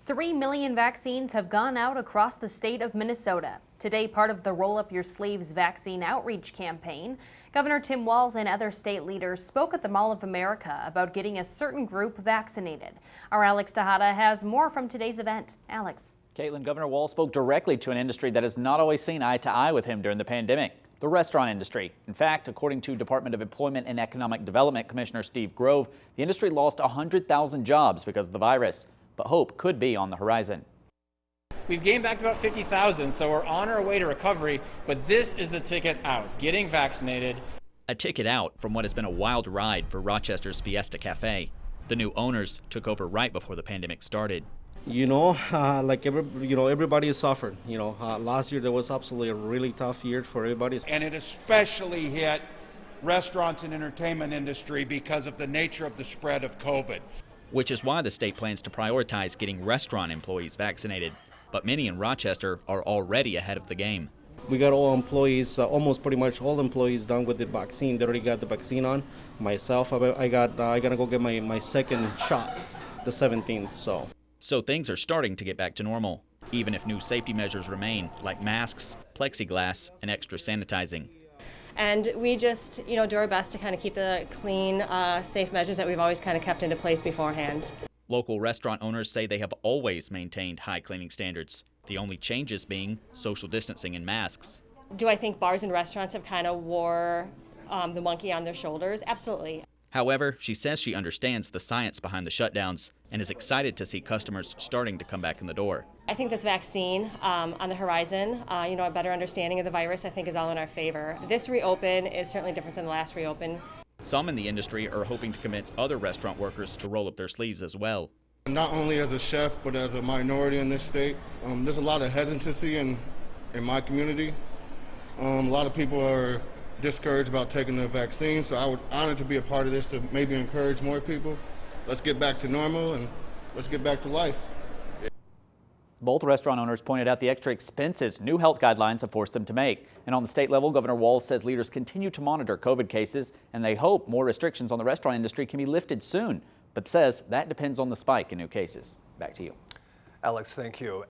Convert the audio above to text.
3 million vaccines have gone out across the state of Minnesota. Today, part of the Roll Up Your Sleeves vaccine outreach campaign, Governor Tim Walz and other state leaders spoke at the Mall of America about getting a certain group vaccinated. Our Alex Tejada has more from today's event. Alex. Caitlin, Governor Walz spoke directly to an industry that has not always seen eye to eye with him during the pandemic, the restaurant industry. In fact, according to Department of Employment and Economic Development Commissioner Steve Grove, the industry lost 100,000 jobs because of the virus, but hope could be on the horizon. We've gained back about 50,000, so we're on our way to recovery, but this is the ticket out, getting vaccinated. A ticket out from what has been a wild ride for Rochester's Fiesta Cafe. The new owners took over right before the pandemic started. Everybody has suffered. Last year there was absolutely a really tough year for everybody. And it especially hit restaurants and entertainment industry because of the nature of the spread of COVID. Which is why the state plans to prioritize getting restaurant employees vaccinated. But many in Rochester are already ahead of the game. We got all employees, almost pretty much all employees done with the vaccine. They already got the vaccine on. Myself, I gotta go get my second shot, the 17th. So things are starting to get back to normal, even if new safety measures remain, like masks, plexiglass, and extra sanitizing. And we just, do our best to kind of keep the clean, safe measures that we've always kind of kept into place beforehand. Local restaurant owners say they have always maintained high cleaning standards, the only changes being social distancing and masks. Do I think bars and restaurants have kind of wore the monkey on their shoulders? Absolutely. However, she says she understands the science behind the shutdowns and is excited to see customers starting to come back in the door. I think this vaccine on the horizon, a better understanding of the virus, I think is all in our favor. This reopen is certainly different than the last reopen. Some in the industry are hoping to convince other restaurant workers to roll up their sleeves as well. Not only as a chef, but as a minority in this state, there's a lot of hesitancy in my community. A lot of people are discouraged about taking the vaccine, so I would honor to be a part of this to maybe encourage more people. Let's get back to normal and let's get back to life. Both restaurant owners pointed out the extra expenses new health guidelines have forced them to make. And on the state level, Governor Walz says leaders continue to monitor COVID cases, and they hope more restrictions on the restaurant industry can be lifted soon, but says that depends on the spike in new cases. Back to you. Alex, thank you.